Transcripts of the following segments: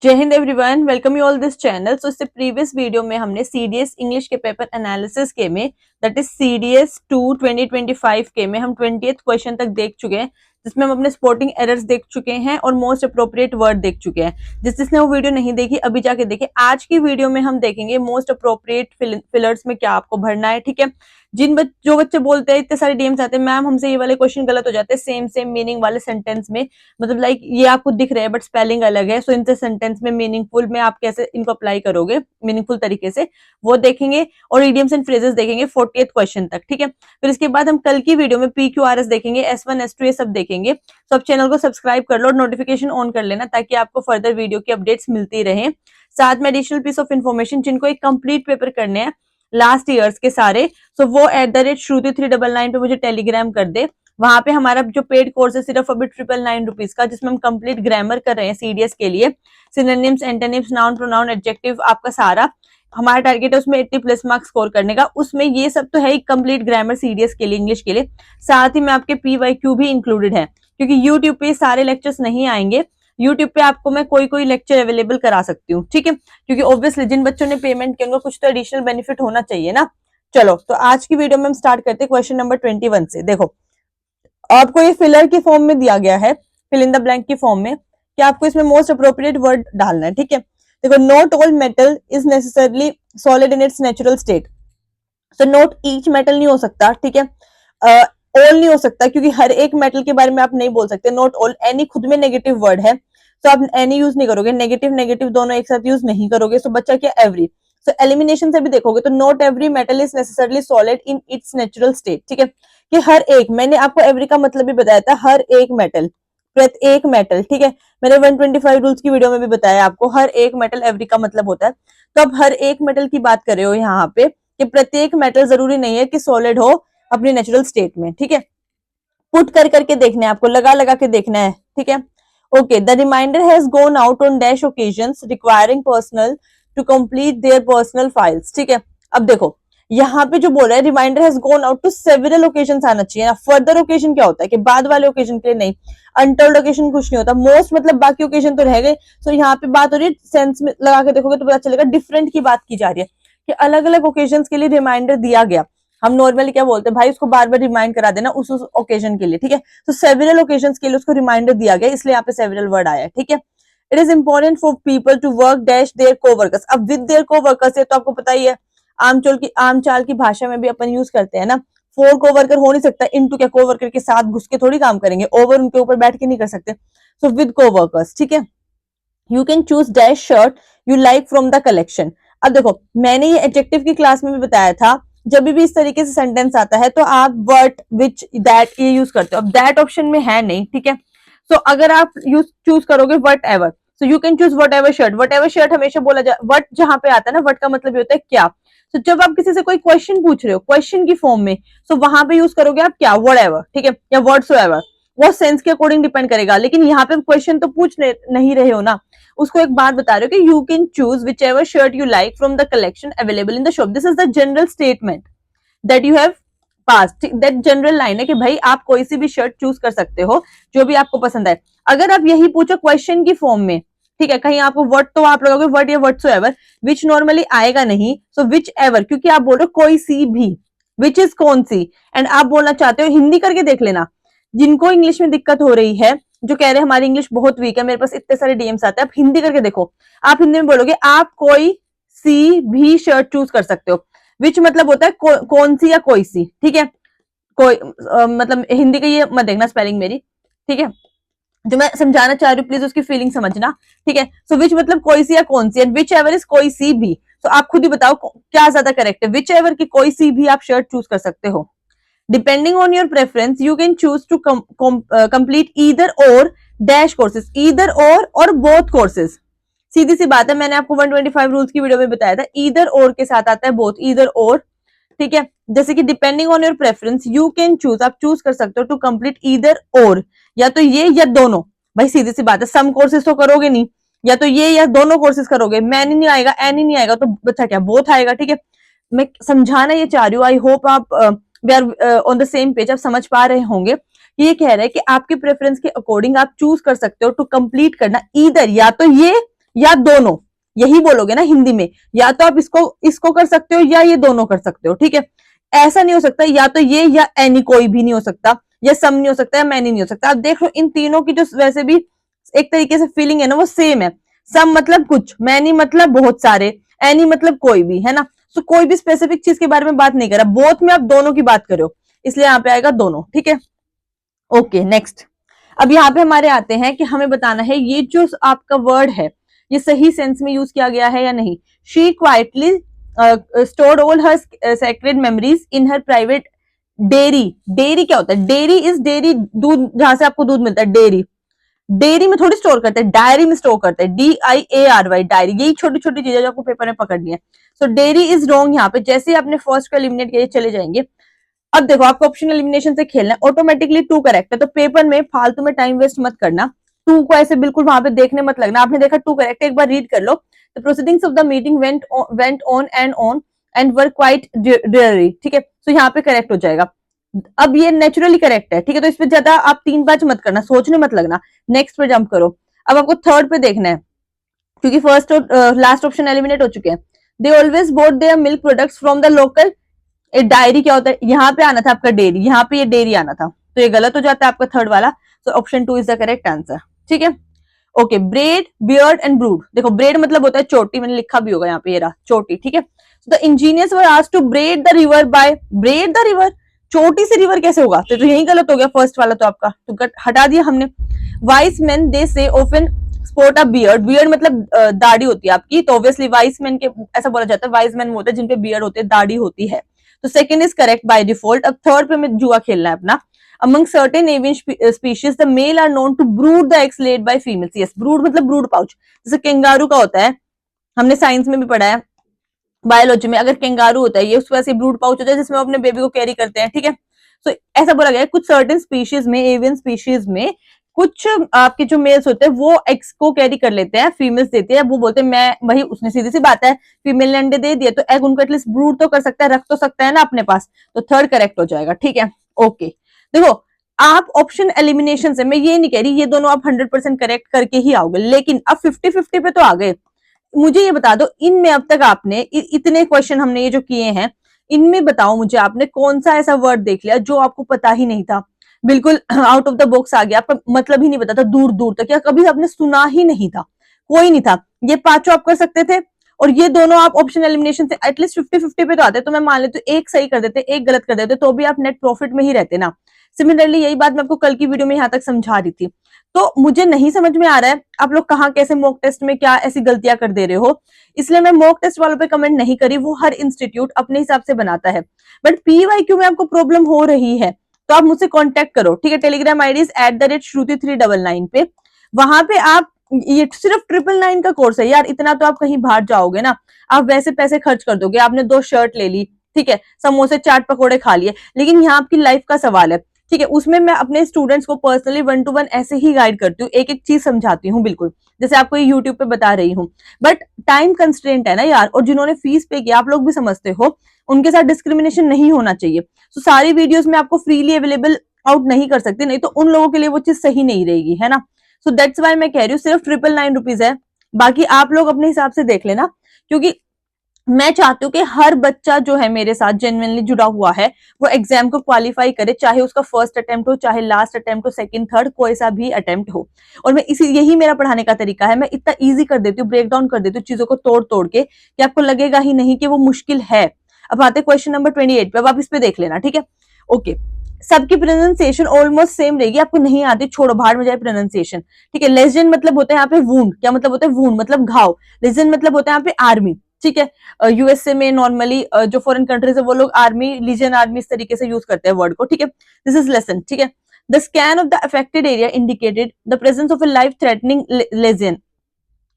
जय Hind everyone, welcome you all this channel. So इससे previous video में हमने सीडीएस इंग्लिश के पेपर एनालिसिस के में दैट इज सीडीएस 2 2025 के में हम 20th क्वेश्चन तक देख चुके हैं, जिसमें हम अपने स्पोर्टिंग एरर्स देख चुके हैं और मोस्ट अप्रोप्रिएट वर्ड देख चुके हैं। जिसने वो वीडियो नहीं देखी अभी जाके देखे। आज की वीडियो में हम देखेंगे मोस्ट अप्रोप्रिएट फिलर्स में क्या आपको भरना है। ठीक है, जो बच्चे बोलते हैं, इतने सारे डीएम्स आते हैं, मैम हमसे ये वाले क्वेश्चन गलत हो जाते हैं सेम मीनिंग वाले सेंटेंस में, मतलब लाइक ये आपको दिख रहा है बट स्पेलिंग अलग है, सो इनसे सेंटेंस में मीनिंगफुल में आप कैसे इनको अप्लाई करोगे मीनिंगफुल तरीके से, वो देखेंगे। और इडियम्स एंड फ्रेजेस देखेंगे 40th क्वेश्चन तक। ठीक है, फिर इसके बाद हम कल की वीडियो में PQRS देखेंगे, S1 S2 ये सब देखेंगे। तो आप चैनल को सब्सक्राइब कर लो और नोटिफिकेशन ऑन कर लेना ताकि आपको फर्दर वीडियो की अपडेट्स मिलती रहे। साथ में एडिशनल पीस ऑफ इन्फॉर्मेशन, जिनको एक कंप्लीट पेपर करने हैं लास्ट ईयर्स के सारे, सो वो @Shruti399 पे मुझे टेलीग्राम कर दे। वहां पे हमारा जो पेड कोर्स है सिर्फ अभी 999 रुपीज का, जिसमें हम कंप्लीट ग्रामर कर रहे हैं सीडीएस के लिए, synonyms, antonyms, noun, pronoun, adjective, आपका सारा हमारा टारगेट है उसमें 80+ मार्क्स स्कोर करने का। उसमें ये सब तो है ही कंप्लीट ग्रामर सीडीएस के लिए, इंग्लिश के लिए। साथ ही में आपके PYQ भी इंक्लूडेड है, क्योंकि यूट्यूब पे सारे लेक्चर्स नहीं आएंगे। यूट्यूब पे आपको मैं कोई लेक्चर अवेलेबल करा सकती हूँ। ठीक है, क्योंकि ऑब्वियसली जिन बच्चों ने पेमेंट किया उनको कुछ तो एडिशनल बेनिफिट होना चाहिए ना। चलो, तो आज की वीडियो में हम स्टार्ट करते हैं क्वेश्चन नंबर 21 से। देखो, आपको ये फिलर की फॉर्म में दिया गया है, फिल इन द ब्लैंक की फॉर्म में, कि आपको इसमें मोस्ट अप्रोप्रिएट वर्ड डालना है। ठीक है, देखो, not all metal is necessarily solid in its natural state. So not each metal नहीं हो सकता। ठीक है, ऑल नहीं हो सकता, क्योंकि हर एक मेटल के बारे में आप नहीं बोल सकते। नॉट ऑल, एनी खुद में नेगेटिव वर्ड है, तो आप एनी यूज नहीं करोगे, नेगेटिव नेगेटिव दोनों एक साथ यूज नहीं करोगे। सो बच्चा क्या, एवरी। सो एलिमिनेशन से भी देखोगे तो not every metal is necessarily solid in its natural state. ठीक है, कि हर एक, मैंने आपको एवरी का मतलब भी बताया था, हर एक मेटल, प्रत्येक मेटल। ठीक है, मैंने 125 रूल्स की वीडियो में भी बताया आपको, हर एक मेटल एवरी का मतलब होता है। तो अब हर एक मेटल की बात कर रहे हो यहाँ पे, कि प्रत्येक मेटल जरूरी नहीं है कि सॉलिड हो अपनी नेचुरल स्टेट में। ठीक है, पुट कर करके देखना है आपको, लगा लगा के देखना है। ठीक है, okay, the reminder has gone out on dash occasions requiring personal to complete their personal files. ठीक है, अब देखो यहाँ पे जो बोल रहा है, reminder has gone out to several occasions आना चाहिए ना। फर्दर ओकेजन क्या होता है कि बाद वाले ओकेजन के लिए नहीं, अनटोल्ड ओकेजन कुछ नहीं होता, मोस्ट मतलब बाकी ओकेजन तो रह गए। सो यहाँ पे बात हो रही है, सेंस में लगा के देखोगे तो पता चलेगा डिफरेंट की बात की जा रही है, कि अलग अलग ओकेजन के लिए रिमाइंडर दिया गया। हम नॉर्मली क्या बोलते हैं, भाई उसको बार बार रिमाइंड करा देना उस ओकेजन के लिए। ठीक है, तो सेवरल ओकेजन के लिए उसको रिमाइंडर दिया गया, इसलिए यहाँ पे सेवरल वर्ड आया है। ठीक है, it is important for people to work dash their coworkers. अब विद देयर कोवर्कर्स है तो आपको पता ही है, आम चाल की भाषा में भी अपन यूज करते हैं ना। फोर कोवर्कर हो नहीं सकता, इनटू क्या कोवर्कर के साथ घुस के थोड़ी काम करेंगे, ओवर उनके ऊपर बैठ के नहीं कर सकते। So with coworkers. ठीक है, you can choose dash shirt you like from the collection. अब देखो, मैंने ये एडजेक्टिव की क्लास में भी बताया था, जब भी इस तरीके से सेंटेंस आता है तो आप वर्ट, विच, दैट ये यूज करते हो। अब दैट ऑप्शन में है नहीं। ठीक है, सो अगर आप यूज चूज करोगे what ever, so you can choose what ever shirt. What ever shirt हमेशा बोला जाए, वट जहां पे आता है ना, वट का मतलब ये होता है क्या। तो जब आप किसी से कोई क्वेश्चन पूछ रहे हो क्वेश्चन की फॉर्म में, सो वहां पे यूज करोगे आप क्या, वट एवर। ठीक है, या वर्ड्स एवर, वो सेंस के अकॉर्डिंग डिपेंड करेगा। लेकिन यहाँ पे क्वेश्चन तो पूछ नहीं रहे हो ना, उसको एक बात बता रहे हो कि you can choose which ever shirt you like from the collection available in the shop. This is the general statement that you have pass. That general line है कि भाई आप कोई सी भी शर्ट चूज कर सकते हो जो भी आपको पसंद है। अगर आप यही पूछो क्वेश्चन की फॉर्म में, ठीक है, कहीं आपको वर्ड तो आप लगाओगे वर्ड या वर्ड सो एवर, विच नॉर्मली आएगा नहीं। सो विच एवर, क्योंकि आप बोल रहे हो कोई सी भी, विच इज कौन सी, एंड आप बोलना चाहते हो, हिंदी करके देख लेना। जिनको इंग्लिश में दिक्कत हो रही है, जो कह रहे हैं हमारी इंग्लिश बहुत वीक है, मेरे पास इतने सारे डीएम्स आते हैं, आप हिंदी करके देखो। आप हिंदी में बोलोगे आप कोई सी भी शर्ट चूज कर सकते हो। विच मतलब होता है कौन सी या कोई सी। ठीक है, कोई मतलब हिंदी का ये मत देखना स्पेलिंग मेरी। ठीक है, जो मैं समझाना चाह रही हूँ प्लीज उसकी फीलिंग समझना। ठीक है, सो विच मतलब कोई सी या कौन सी, एंड विच एवर इज कोई सी भी। तो आप खुद ही बताओ क्या ज्यादा करेक्ट है, विच एवर की कोई सी भी आप शर्ट चूज कर सकते हो। Depending on your preference you can choose to complete either or dash courses, either or both courses. सीधी सी बात है, मैंने आपको 125 रूल्स की वीडियो में बताया था, ईदर और के साथ आता है बोथ, ईदर और। ठीक है, जैसे कि depending on your preference you can choose, आप चूज कर सकते हो टू कंप्लीट ईदर और, या तो ये या दोनों। भाई सीधी सी बात है, सम कोर्सेज तो करोगे नहीं, या तो ये या दोनों कोर्सेज करोगे। मैन ही नहीं आएगा, एन ही नहीं आएगा, तो बच्चा क्या बोथ आएगा। ठीक है, मैं समझाना ये चाह रही हूँ, आई होप आप we are on the same page, आप समझ पा रहे होंगे। ये कह रहे हैं कि आपके प्रेफरेंस के अकॉर्डिंग आप चूज कर सकते हो टू कंप्लीट करना ईदर, या तो ये या दोनों, यही बोलोगे ना हिंदी में, या तो आप इसको कर सकते हो या ये दोनों कर सकते हो, ठीक है। ऐसा नहीं हो सकता या तो ये या एनी, कोई भी नहीं हो सकता, या सम नहीं हो सकता, या मैनी नहीं हो सकता। आप देख लो इन तीनों की जो वैसे भी एक तरीके से फीलिंग है ना वो सेम है। सम मतलब कुछ, मैनी मतलब बहुत सारे, एनी मतलब कोई भी, है ना। तो कोई भी स्पेसिफिक चीज के बारे में बात नहीं कर रहा, बोथ में आप दोनों की बात करो, इसलिए यहाँ पे आएगा दोनों, ठीक है। ओके नेक्स्ट, अब यहाँ पे हमारे आते हैं कि हमें बताना है ये जो आपका वर्ड है ये सही सेंस में यूज किया गया है या नहीं। She quietly stored all her sacred memories in her private dairy. Dairy क्या होता है? डेयरी इज डेयरी, दूध जहां से आपको दूध मिलता है, डेयरी। डेयरी में थोड़ी स्टोर करते हैं, डायरी में स्टोर करते हैं, DIARY, डायरी। यही छोटी छोटी चीजें जो आपको पेपर में पकड़नी है। सो डेयरी इज रॉन्ग। यहाँ पे जैसे ही आपने फर्स्ट को एलिमिनेट किया चले जाएंगे। अब देखो आपको ऑप्शन एलिमिनेशन से खेलना है, ऑटोमेटिकली 2 करेक्ट है, तो पेपर में फालतू में टाइम वेस्ट मत करना। 2 को ऐसे बिल्कुल वहां पे देखने मत लगना, आपने देखा 2 करेक्ट है, एक बार रीड कर लो। The proceedings of the meeting went on and were quite dreary, ठीक है। तो यहाँ पे करेक्ट हो जाएगा। अब ये नेचुरली करेक्ट है, ठीक है, तो इस पे ज्यादा आप 3 बार मत करना, सोचने मत लगना। नेक्स्ट पे जंप करो। अब आपको थर्ड पे देखना है, क्योंकि फर्स्ट और लास्ट ऑप्शन एलिमिनेट हो चुके हैं। They always bought their milk products from the local. A dairy क्या होता है? यहाँ पे आना था आपका डेयरी, यहाँ पे ये डेयरी आना था, तो ये गलत हो जाता है आपका थर्ड वाला। तो option 2 is the correct answer, ठीक है। Okay, bread, beard and brood. देखो ब्रेड मतलब होता है चोटी, मैंने लिखा भी होगा यहाँ पे, ये रहा चोटी, ठीक है। The engineers were asked to braid the river by, braid the river, चोटी से रिवर कैसे होगा? तो यही गलत हो गया फर्स्ट वाला तो आपका, तो हटा दिया हमने। वाइस मैन दे से often sport a beard, beard मतलब दाढ़ी होती है आपकी, तो ऑब्वियसली वाइस मैन के ऐसा बोला जाता है, वाइस मैन होता है जिनपे बियर्ड होते हैं, दाढ़ी होती है। तो second is correct by default. अब थर्ड पे में जुआ खेलना है अपना। Among certain avian species, the male are known to brood the eggs laid by females. Yes, brood मतलब brood pouch, जैसे कैंगारू का होता है, हमने साइंस में भी पढ़ा है, बायोलॉजी में। अगर कैंगारू होता है ये, उसके पास ब्रूड पाउच होता है जिसमें वो अपने बेबी को कैरी करते हैं, ठीक है। तो ऐसा बोला गया है कुछ सर्टेन स्पीशीज में, एवियन स्पीशीज में कुछ आपके जो मेल्स होते हैं वो एग्स को कैरी कर लेते हैं, फीमेल्स देती है, वो बोलते हैं मैं भाई, उसने सीधी सी बात है, फीमेल ने अंडे दे दिए तो एग उनको एटलीस्ट ब्रूड तो कर सकता है, रख तो सकता है ना अपने पास, तो थर्ड करेक्ट हो जाएगा, ठीक है। ओके, देखो आप ऑप्शन एलिमिनेशन से, मैं ये नहीं कह रही ये दोनों आप 100% करेक्ट करके ही आओगे, लेकिन अब 50-50 पे तो आ गए। मुझे ये बता दो, इनमें अब तक आपने इतने क्वेश्चन हमने ये जो किए हैं, इनमें बताओ मुझे आपने कौन सा ऐसा वर्ड देख लिया जो आपको पता ही नहीं था, बिल्कुल आउट ऑफ द बॉक्स आ गया, आपका मतलब ही नहीं पता था दूर दूर तक, या कभी आपने सुना ही नहीं था, कोई नहीं था। ये पांचों आप कर सकते थे, और ये दोनों आप ऑप्शन एलिमिनेशन से एटलीस्ट 50-50 पे तो आते, तो मैं मान लेती हूँ एक सही कर देते, एक गलत कर देते, तो भी आप नेट प्रॉफिट में ही रहते ना। सिमिलरली यही बात मैं आपको कल की वीडियो में यहाँ तक समझा रही थी। तो मुझे नहीं समझ में आ रहा है आप लोग कहाँ कैसे मॉक टेस्ट में क्या ऐसी गलतियां कर दे रहे हो, इसलिए मैं मॉक टेस्ट वालों पे कमेंट नहीं करी, वो हर इंस्टीट्यूट अपने हिसाब से बनाता है। बट PYQ में आपको प्रॉब्लम हो रही है तो आप मुझसे कांटेक्ट करो, ठीक है। टेलीग्राम आईडी @Shruti399 पे, वहां पे आप, ये सिर्फ 999 का कोर्स है यार, इतना तो आप कहीं बाहर जाओगे ना, आप वैसे पैसे खर्च कर दोगे, आपने 2 शर्ट ले ली, ठीक है, समोसे चाट पकोड़े खा लिए, लेकिन यहाँ आपकी लाइफ का सवाल है, ठीक है। उसमें मैं अपने स्टूडेंट्स को पर्सनली 1-to-1 ऐसे ही गाइड करती हूँ, एक एक चीज समझाती हूँ, बिल्कुल जैसे आपको यूट्यूब पे बता रही हूँ। बट टाइम कंस्ट्रेंट है ना यार, और जिन्होंने फीस पे किया आप लोग भी समझते हो, उनके साथ डिस्क्रिमिनेशन नहीं होना चाहिए। तो सारी वीडियोस में आपको फ्रीली अवेलेबल आउट नहीं कर सकती, नहीं तो उन लोगों के लिए वो चीज सही नहीं रहेगी, है ना। सो दैट्स वाई मैं कह रही हूँ सिर्फ 999 रुपीज है, बाकी आप लोग अपने हिसाब से देख लेना, क्योंकि मैं चाहती हूँ कि हर बच्चा जो है मेरे साथ जेन्युइनली जुड़ा हुआ है वो एग्जाम को क्वालिफाई करे, चाहे उसका फर्स्ट अटेम्प्ट हो, चाहे लास्ट अटेम्प्ट हो, सेकंड थर्ड कोई सा भी अटेम्प्ट हो। और मैं इसी, यही मेरा पढ़ाने का तरीका है, मैं इतना इजी कर देती हूँ, ब्रेक डाउन कर देती हूँ चीजों को तोड़ तोड़ के, कि आपको लगेगा ही नहीं कि वो मुश्किल है। अब आते क्वेश्चन नंबर 28 पे, अब आप इस पे देख लेना, ठीक है। ओके, सबकी प्रोनाउंसिएशन ऑलमोस्ट सेम रहेगी, आपको नहीं आती छोड़ो, बाहर में जाए प्रोनाउंसिएशन, ठीक है। लेजेंड मतलब होता है यहाँ पे वूंड, क्या मतलब होता है वूंड मतलब घाव, लेजेंड मतलब होता है यहाँ पे आर्मी, ठीक है। यूएसए में नॉर्मली जो फॉरेन कंट्रीज है वो लोग आर्मी, लीजन आर्मी इस तरीके से यूज करते हैं वर्ड को, ठीक है। दिस इज लेसन, ठीक है। The scan of the affected area indicated the presence of a life threatening lesion,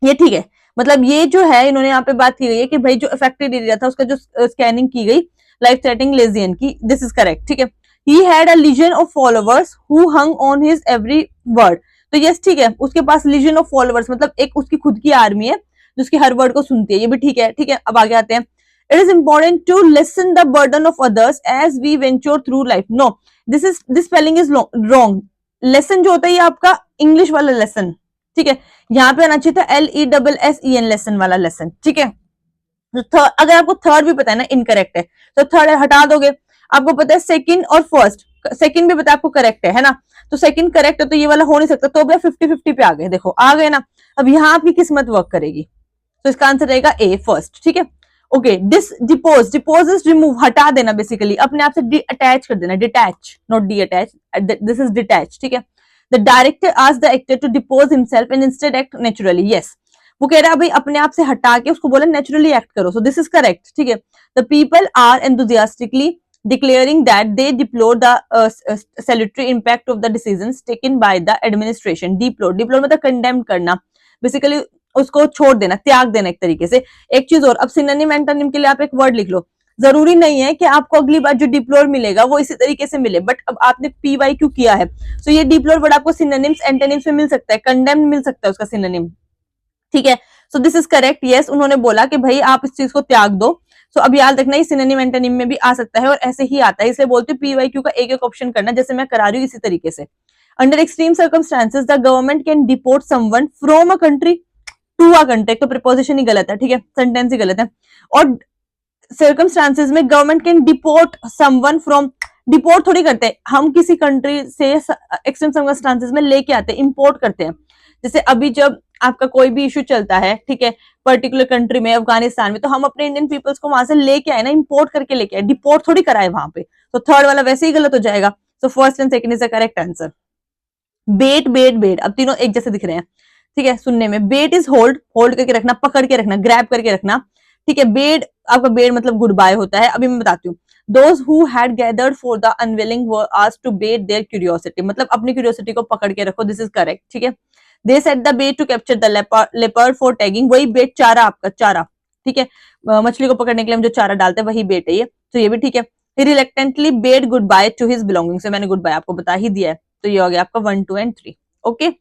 ये ठीक है, मतलब ये जो है इन्होंने यहाँ पे बात की गई है कि भाई जो अफेक्टेड एरिया था उसका जो स्कैनिंग की गई लाइफ थ्रेटनिंग लेजियन की, दिस इज करेक्ट, ठीक है। He had a legion of followers who hung on his every word, तो यस ठीक है, उसके पास लीजन ऑफ फॉलोवर्स मतलब एक उसकी खुद की आर्मी है जो उसके हर वर्ड को सुनती है, ये भी ठीक है, ठीक है। अब आगे आते हैं, it is important to lessen the burden of others as we venture through life, no this spelling is wrong. Lessen जो होता है ये आपका इंग्लिश वाला लेसन, ठीक है, यहाँ पे आना चाहिए था LESSEN लेसन वाला लेसन। ठीक है, तो अगर आपको थर्ड भी पता है ना इनकरेक्ट है, तो थर्ड हटा दोगे। आपको पता है सेकंड और फर्स्ट, सेकंड भी पता है आपको करेक्ट है ना, तो सेकंड करेक्ट है तो ये वाला हो नहीं सकता, तो भैया 50-50 पे आ गए, देखो आ गए ना। अब यहाँ आपकी किस्मत वर्क करेगी, तो इसका आंसर रहेगा ए फर्स्ट। ठीक है, okay. Depose, depose is remove, हटा देना, बेसिकली अपने आप से अटैच कर देना, detach not de attach, this is detach. ठीक है, the director asked the actor to depose himself and instead act naturally, yes. वो कह रहा है भाई अपने आप से हटा के उसको बोला नेचुरली एक्ट करो, सो दिस इज करेक्ट। ठीक है, the people are enthusiastically declaring that they deplore the salutary impact of the decisions taken by the administration. Deplore, deplore मतलब condemn करना, बेसिकली उसको छोड़ देना, त्याग देना एक तरीके से। एक चीज और, अब सिनोनिम एंटोनिम के लिए आप एक वर्ड लिख लो। जरूरी नहीं है कि आपको अगली बार जो डिप्लोर मिलेगा वो इसी तरीके से मिले, बट अब आपने PYQ किया है, तो ये डिप्लोर वर्ड आपको सिनोनिम्स एंटोनिम्स में मिल सकता है, कंडेम्ड मिल सकता है उसका सिनोनिम। ठीक है, so this is correct, yes. उन्होंने बोला कि भाई आप इस चीज को त्याग दो। सो अब याद रखना, ये सिनोनिम एंटोनिम में भी आ सकता है और ऐसे ही आता है, इसलिए बोलते हैं PYQ का एक एक ऑप्शन करना, जैसे मैं करा रही हूँ इसी तरीके से। Under extreme circumstances the government can deport someone from a country to a country, तो प्रीपोजिशन ही गलत है, ठीक है, सेंटेंस ही गलत है। और सर्कमस्टांसेस में government can deport someone from, deport थोड़ी करते हैं हम किसी कंट्री से, एक्सट्रीम सर्कमस्टांसेस में लेके आते हैं, इंपोर्ट करते हैं। जैसे अभी जब आपका कोई भी इशू चलता है, ठीक है, पर्टिकुलर कंट्री में, अफगानिस्तान में, तो हम अपने इंडियन पीपल्स को वहां से लेके आए ना, इंपोर्ट करके लेके आए, डिपोर्ट थोड़ी कराए वहां पे। तो थर्ड वाला वैसे ही गलत हो जाएगा। So first and second is the correct answer. Bet, bet, bet, अब तीनों एक जैसे दिख रहे हैं, ठीक है, सुनने में। बेट इज होल्ड, होल्ड करके रखना, पकड़ के रखना, ग्रैब करके रखना। ठीक है, बेड, आपका बेड मतलब गुड बाय होता है। अभी मैं बताती हूँ। Those who had gathered for the unwilling were asked to bait their curiosity, मतलब अपनी क्यूरियोसिटी को पकड़ के रखो, दिस इज करेक्ट। ठीक है, they set the bait to capture the leopard for tagging, वही बेट, चारा, आपका चारा। ठीक है, मछली को पकड़ने के लिए हम जो चारा डालते हैं वही बेट है ये, तो ये भी ठीक है। He reluctantly bade goodbye to his belongings, से मैंने गुड बाय आपको बता ही दिया है, तो ये हो गया आपका 1, 2 एंड 3। ओके,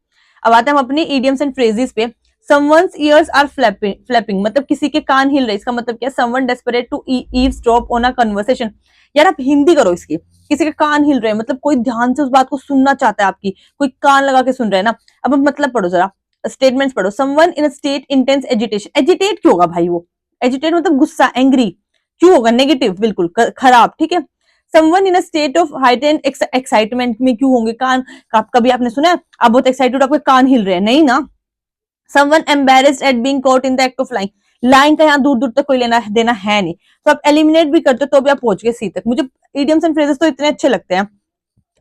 अब आते हैं हम अपनी idioms एंड phrases पे। Someone's ears are flapping, मतलब किसी के कान हिल रहे, इसका मतलब क्या है? Someone desperate to eavesdrop on a conversation। यार आप हिंदी करो इसकी, किसी के कान हिल रहे हैं मतलब कोई ध्यान से उस बात को सुनना चाहता है आपकी, कोई कान लगा के सुन रहा है ना। अब मतलब पढ़ो जरा, स्टेटमेंट्स पढ़ो। Someone in a state intense agitation, agitate क्यों होगा भाई? वो एजिटेट मतलब गुस्सा, एंग्री क्यों होगा? नेगेटिव, बिल्कुल खराब। ठीक है, someone in a state of heightened excitement में क्यों होंगे? कान, कभी आपने सुना है आप बहुत एक्साइटेड, आपके कान हिल रहे हैं? नहीं ना। Someone embarrassed at being caught in the act of lying, line का यहाँ दूर दूर तक कोई लेना देना है नहीं, तो आप एलिमिनेट भी करते हो तो भी आप पहुंच गए सी तक। मुझे इडियम्स एंड फ्रेजेस तो इतने अच्छे लगते हैं,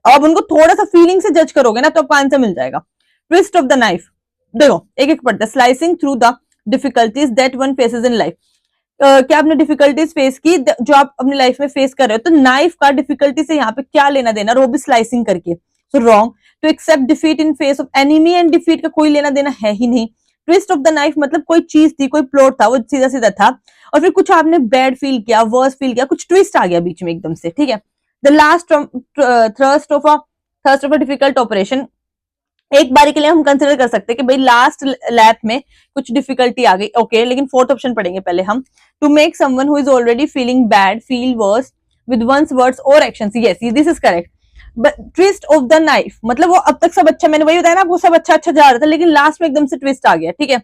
आप उनको थोड़ा सा फीलिंग से जज करोगे ना तो आपको आंसर मिल जाएगा। ट्विस्ट ऑफ द नाइफ, देखो एक एक पढ़ते, slicing through the difficulties that one faces in life. क्या आपने डिफिकल्टीज फेस की जो आप अपनी लाइफ में फेस कर रहे हो? तो नाइफ का डिफिकल्टी से यहाँ पे क्या लेना देना, और वो भी स्लाइसिंग करके। So wrong. To accept defeat in face of enemy and defeat का कोई लेना देना है ही नहीं। ट्विस्ट ऑफ द नाइफ मतलब कोई चीज थी, कोई प्लॉट था, वो सीधा सीधा था, और फिर कुछ आपने बैड फील किया, वर्स फील किया, कुछ ट्विस्ट आ गया बीच में एकदम से। ठीक है, the last thrust of a difficult operation, एक बारी के लिए हम कंसिडर कर सकते हैं कि भाई लास्ट लैप में कुछ डिफिकल्टी आ गई, ओके, लेकिन फोर्थ ऑप्शन पढ़ेंगे पहले हम। To make someone who is already feeling bad feel worse with one's words और actions, yes this is correct. Twist of the knife मतलब वो अब तक सब अच्छा, मैंने वही बताया ना, वो सब अच्छा अच्छा जा रहा था लेकिन लास्ट में एकदम से ट्विस्ट आ गया। ठीक है,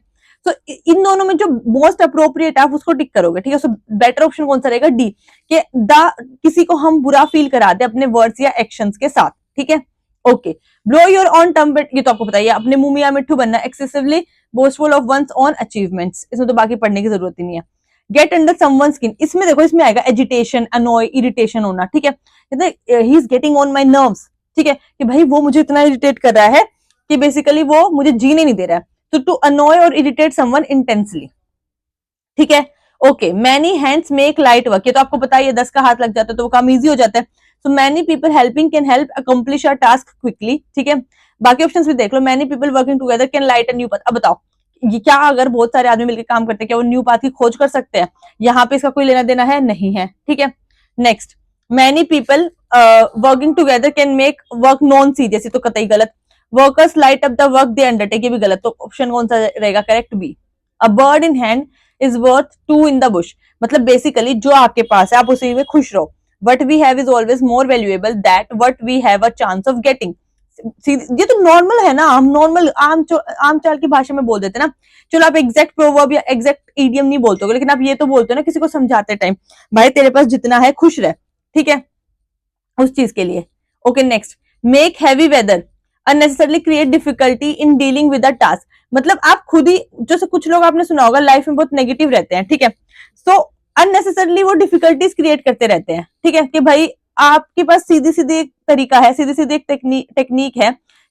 तो इन दोनों में जो मोस्ट अप्रोप्रिएट है आप उसको टिक करोगे। ठीक है, सो बेटर ऑप्शन कौन सा रहेगा? डी, कि द किसी को हम बुरा फील करा दे अपने वर्ड्स या एक्शंस के साथ। ठीक है, okay. Blow your on term, ये तो आपको बताइए, अपने मुंह में या मिट्ठू बनना, excessively boastful of one's on achievements, इसमें तो बाकी पढ़ने की जरूरत ही नहीं है। गेट अंडर समवन स्किन, इसमें देखो इसमें आएगा एजिटेशन, अनॉय, इरिटेशन होना। ठीक है, he is getting on my nerves, ठीक है, कि भाई वो मुझे इतना इरिटेट कर रहा है कि बेसिकली वो मुझे जीने नहीं दे रहा है। तो टू अनॉय और इरिटेट समवन इंटेंसली। ठीक है, okay. Many hands make light work, ये तो आपको पता ही है, 10 का हाथ लग जाता है तो वो काम इजी हो जाता है। So many people helping can help accomplish a task quickly. ठीक है, बाकी ऑप्शंस भी देख लो। Many people working together can light a new path, अब बताओ ये क्या, अगर बहुत सारे आदमी मिलकर काम करते हैं क्या वो न्यू पाथ की खोज कर सकते हैं? यहाँ पे इसका कोई लेना देना है नहीं है। ठीक है, next. Many people working together can make work non serious, ये तो कतई गलत। Workers light up the work they undertake, ये भी गलत, तो ऑप्शन कौन सा रहेगा? Correct B. A bird in hand is worth two in the bush, मतलब बेसिकली जो आपके पास है आप उसी में खुश रहो। What we have is always more valuable that what we have a chance of getting. ये तो नॉर्मल है ना, हम नॉर्मल आम चाल की भाषा में बोल देते ना। चलो आप एग्जैक्ट प्रोवर्ब या एग्जैक्ट इडियम नहीं बोलते हो, लेकिन आप ये तो बोलते हो ना किसी को समझाते टाइम, भाई तेरे पास जितना है खुश रह, ठीक है, उस चीज के लिए। Okay next, make heavy weather unnecessarily create difficulty in dealing with the task. मतलब आप खुद ही, जैसे कुछ लोग आपने सुना होगा लाइफ में बहुत नेगेटिव रहते हैं, ठीक है, सो अननेसेसरली वो डिफिकल्टीज क्रिएट करते रहते हैं, ठीक है, कि भाई आपके पास सीधी सीधी एक तरीका है, सीधी सीधी एक टेक्निक है,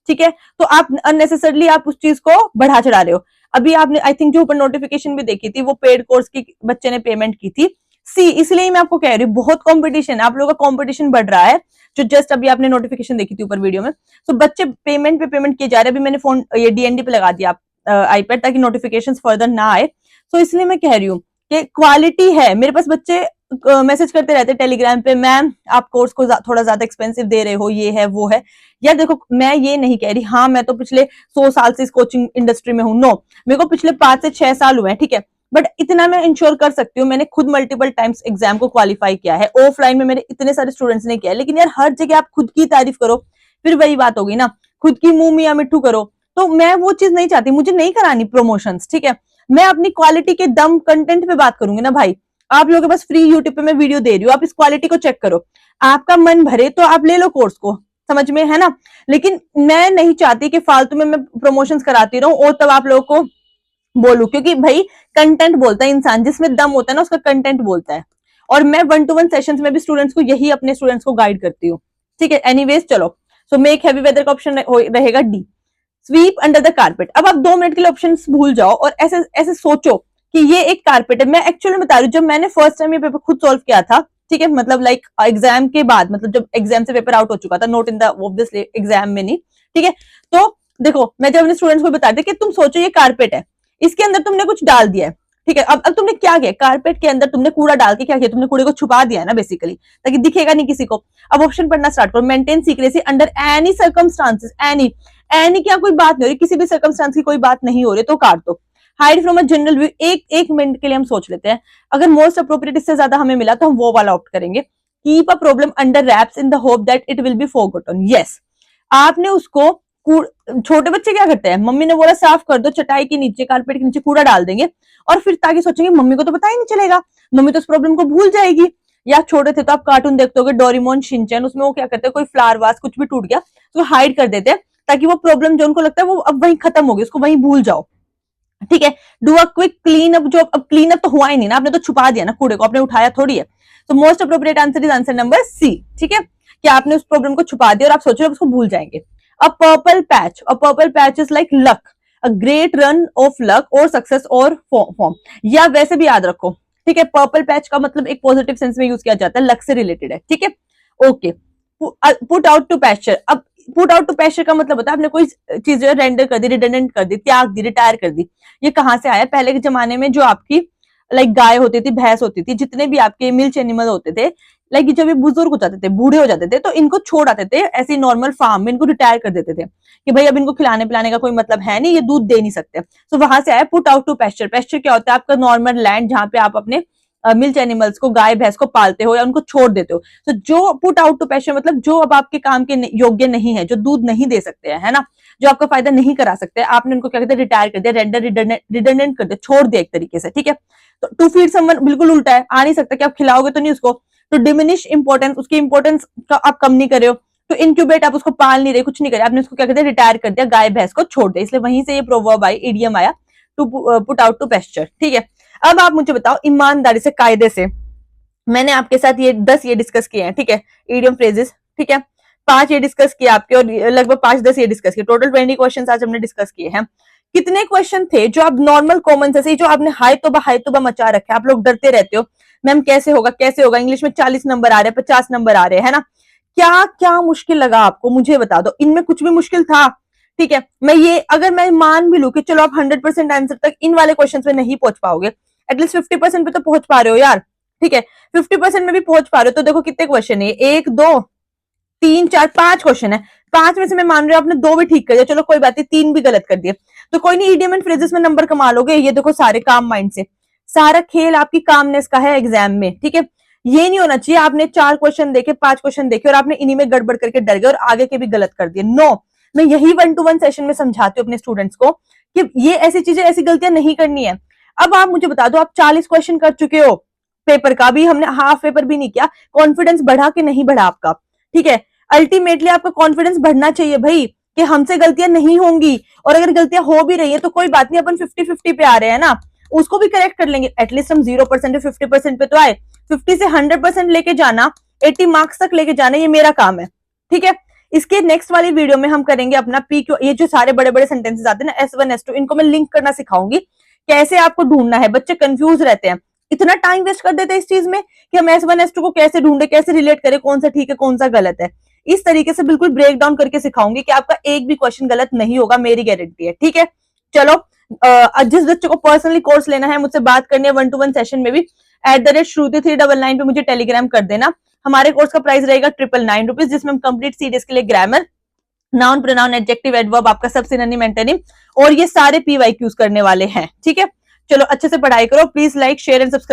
ठीक है, तो आप अननेसेसरली आप उस चीज को बढ़ा चढ़ा रहे हो। अभी आपने आई थिंक जो ऊपर नोटिफिकेशन भी देखी थी, वो पेड कोर्स की बच्चे ने पेमेंट की थी, सी इसलिए मैं आपको कह रही हूँ बहुत कंपटीशन, आप लोगों का कंपटीशन बढ़ रहा है। जो जस्ट अभी आपने नोटिफिकेशन देखी थी ऊपर वीडियो में, तो बच्चे पेमेंट पे पेमेंट किए जा रहे हैं। अभी मैंने फोन ये डीएनडी पे लगा दिया आईपैड, ताकि नोटिफिकेशन फर्दर ना आए। तो इसलिए मैं कह रही हूँ कि क्वालिटी है। मेरे पास बच्चे मैसेज करते रहते हैं टेलीग्राम पे, मैम आप कोर्स को थोड़ा ज्यादा एक्सपेंसिव दे रहे हो, ये है वो है। यार देखो मैं ये नहीं कह रही, हाँ मैं तो पिछले 100 साल से इस कोचिंग इंडस्ट्री में हूँ, नो, मेरे को पिछले 5 से 6 साल हुए हैं, ठीक है, बट इतना मैं इंश्योर कर सकती हूँ, मैंने खुद मल्टीपल टाइम्स एग्जाम को क्वालिफाई किया है, ऑफलाइन में मेरे इतने सारे स्टूडेंट्स ने किया है। लेकिन यार हर जगह आप खुद की तारीफ करो, फिर वही बात होगी ना, खुद की मुंह मियां मिट्ठू करो, तो मैं वो चीज नहीं चाहती, मुझे नहीं करानी प्रमोशंस, ठीक है, मैं अपनी क्वालिटी के दम कंटेंट पे बात करूंगी ना भाई। आप लोगों के पास फ्री यूट्यूब पे मैं वीडियो दे रही हूँ, आप इस क्वालिटी को चेक करो, आपका मन भरे तो आप ले लो कोर्स को, समझ में है ना। लेकिन मैं नहीं चाहती कि फालतू में मैं प्रमोशंस कराती रहूं और तब आप लोगों को बोलू, क्योंकि भाई कंटेंट बोलता है इंसान, जिसमें दम होता है ना उसका कंटेंट बोलता है। और मैं 1-to-1 सेशंस में भी स्टूडेंट्स को यही अपने स्टूडेंट्स को गाइड करती हूँ, ठीक है। एनीवेज चलो, सो मेक हैवी वेदर का ऑप्शन रहेगा D, SVEEP under the carpet. अब आप 2 मिनट के लिए ऑप्शन भूल जाओ और ऐसे ऐसे सोचो कि ये एक कारपेट है। मैं एक्चुअली बता रही हूँ, जब मैंने फर्स्ट टाइम ये पेपर खुद सॉल्व किया था, ठीक है, मतलब लाइक एग्जाम के बाद, मतलब जब एग्जाम से पेपर आउट हो चुका था, note in the obviously exam में नहीं, ठीक है, तो देखो मैं जब अपने स्टूडेंट्स को बता दी कि तुम सोचो ये कारपेट है, इसके अंदर तुमने कुछ डाल दिया है, ठीक है, अब तुमने क्या किया, कारपेट के अंदर तुमने कूड़ा डाल के क्या किया, तुमने कूड़े को छुपा दिया है ना बेसिकली, ताकि दिखेगा नहीं किसी को। अब ऑप्शन पढ़ना स्टार्ट करो, maintain secrecy under any circumstances, any क्या कोई बात नहीं हो रही, किसी भी सर्कमस्टांस की कोई बात नहीं हो रही तो काट दो। Hide from a general view, एक मिनट के लिए हम सोच लेते हैं, अगर मोस्ट अप्रोप्रिएट इससे ज्यादा हमें मिला तो हम वो वाला ऑप्ट करेंगे। Keep a problem under raps in the hope that it will be forgotten, yes, आपने उसको, छोटे बच्चे क्या करते हैं, मम्मी ने बोला साफ कर दो, चटाई के नीचे कारपेट के नीचे कूड़ा डाल देंगे, और फिर ताकि सोचेंगे मम्मी को तो पता ही नहीं चलेगा, मम्मी तो उस प्रॉब्लम को भूल जाएगी। या छोटे थे तो आप कार्टून देखते होगे डोरेमोन, शिनचैन, उसमें वो क्या करते हैं, कोई फ्लावर वास कुछ भी टूट गया तो हाइड कर देते हैं, ताकि वो प्रॉब्लम जो उनको लगता है वो अब वहीं खत्म होगी, उसको वहीं भूल जाओ, ठीक है। Do a quick clean up, जो अब क्लीन अप तो हुआ ही नहीं ना, आपने तो छुपा दिया ना कूड़े को, आपने उठाया थोड़ी है। तो most appropriate answer is answer number C, ठीक है, कि आपने उस प्रॉब्लम को छुपा दिया और आप सोच रहे हो उसको भूल जाएंगे। A purple patch is like luck, a great run of luck और सक्सेस और फॉर्म, या वैसे भी याद रखो, ठीक है, पर्पल पैच का मतलब एक पॉजिटिव सेंस में यूज किया जाता है, लक से रिलेटेड है, ठीक है। Okay, put out to pasture, अब पुट आउट टू पैस्चर का मतलब होता है आपने कोई चीज जो है रेंडर कर दी, रिडंडेंट कर दी, त्याग दी, रिटायर कर दी। ये कहां से आया, पहले के जमाने में जो आपकी लाइक गाय होती थी, भैंस होती थी, जितने भी आपके मिल्च एनिमल होते थे, लाइक जब ये बुजुर्ग हो जाते थे, बूढ़े हो जाते थे, तो इनको छोड़ आते थे ऐसी नॉर्मल फार्म में, इनको रिटायर कर देते थे कि भाई अब इनको खिलाने पिलाने का कोई मतलब है नहीं, ये दूध दे नहीं सकते। तो वहां से आया put out to pasture. Pasture क्या होता है, आपका नॉर्मल लैंड जहां पे आप अपने मिल्च एनिमल्स को, गाय भैंस को पालते हो या उनको छोड़ देते हो। तो जो पुट आउट टू पैस्चर मतलब जो अब आपके काम के योग्य नहीं है, जो दूध नहीं दे सकते हैं, है ना, जो आपका फायदा नहीं करा सकते, आपने उनको क्या कहते हैं, रिटायर कर दिया, रेंडर रिडंडेंट कर दिया, छोड़ दिया एक तरीके से, ठीक है। तो टू फीड समवन बिल्कुल उल्टा है, आ नहीं सकता कि आप खिलाओगे तो नहीं उसको, तो डिमिनिश इंपॉर्टेंस, उसकी इंपॉर्टेंस का आप कम नहीं कर रहे हो। तो इनक्यूबेट, आप उसको पाल नहीं रहे, कुछ नहीं करे, आपने उसको क्या कहते हैं, रिटायर कर दिया, गाय भैंस को छोड़ दिया, इसलिए वहीं से ये प्रोवर्ब आई, इडियम आया, to put out to pasture, ठीक है। अब आप मुझे बताओ ईमानदारी से, कायदे से, मैंने आपके साथ ये 10 ये डिस्कस किए हैं, ठीक है, इडियम फ्रेजेस, ठीक है, 5 ये डिस्कस किए आपके, और लगभग 5-10 ये डिस्कस किए, टोटल 20 क्वेश्चन आज हमने डिस्कस किए हैं। कितने क्वेश्चन थे जो आप नॉर्मल कॉमन से, जो आपने हाई तोबा मचा रखे, आप लोग डरते रहते हो मैम कैसे होगा, इंग्लिश में 40 नंबर आ रहे हैं, 50 नंबर आ रहे हैं, है ना, क्या क्या मुश्किल लगा आपको, मुझे बता दो, इनमें कुछ भी मुश्किल था, ठीक है। मैं ये अगर मैं मान भी लू कि चलो आप 100% आंसर तक इन वाले क्वेश्चन में नहीं पहुंच पाओगे, एटलीस्ट 50% पे तो पहुंच पा रहे हो यार, ठीक है, 50% में भी पहुंच पा रहे हो, तो देखो कितने क्वेश्चन है, 1 2 3 4 5 क्वेश्चन है, 5 में से मैं मान रही हूँ आपने 2 भी ठीक कर दिया, चलो कोई बात नहीं, 3 भी गलत कर दिए, तो कोई नहीं, इडियम एंड फ्रेजेस में नंबर कमा लोगे। ये देखो सारे काम माइंड से, सारा खेल आपकी कामनेस का है एग्जाम में, ठीक है। ये नहीं होना चाहिए आपने 4 क्वेश्चन देखे, 5 क्वेश्चन देखे और आपने इन्हीं में गड़बड़ करके डर गए और आगे के भी गलत कर दिए, नो, मैं यही 1-to-1 सेशन में समझाती हूँ अपने स्टूडेंट्स को कि ये ऐसी चीजें, ऐसी गलतियां नहीं करनी है। अब आप मुझे बता दो, आप 40 क्वेश्चन कर चुके हो, पेपर का भी हमने हाफ पेपर भी नहीं किया, कॉन्फिडेंस बढ़ा कि नहीं बढ़ा आपका? ठीक है, अल्टीमेटली आपका कॉन्फिडेंस बढ़ना चाहिए भाई कि हमसे गलतियां नहीं होंगी, और अगर गलतियां हो भी रही है तो कोई बात नहीं, अपन 50-50 पे आ रहे हैं ना, उसको भी करेक्ट कर लेंगे। एटलीस्ट हम 0% से 50% पे तो आए, 50 से 100% लेके जाना, 80 मार्क्स तक लेके जाना, ये मेरा काम है। ठीक है, इसके नेक्स्ट वाली वीडियो में हम करेंगे अपना PQ, ये जो सारे बड़े बड़े सेंटेंसेस आते हैं ना, S1 S2, इनको मैं लिंक करना सिखाऊंगी, कैसे आपको ढूंढना है। बच्चे कंफ्यूज रहते हैं, इतना टाइम वेस्ट कर देते हैं इस चीज में कि हम S1 S2 को कैसे ढूंढे, कैसे रिलेट करें, कौन सा ठीक है कौन सा गलत है। इस तरीके से बिल्कुल ब्रेक डाउन करके सिखाऊंगी कि आपका एक भी क्वेश्चन गलत नहीं होगा, मेरी गारंटी है। ठीक है, चलो, जिस बच्चे को पर्सनली कोर्स लेना है, मुझसे बात करनी है 1-to-1 सेशन में भी, @Shruti399 पे मुझे टेलीग्राम कर देना। हमारे कोर्स का प्राइस रहेगा 999 रुपीज, जिसमें हम कंप्लीट सीरीज के लिए grammar, noun, pronoun, adjective, adverb, आपका सब सिनोनिम, एंटोनिम और ये सारे PYQs करने वाले हैं। ठीक है, चलो अच्छे से पढ़ाई करो, please like share and subscribe.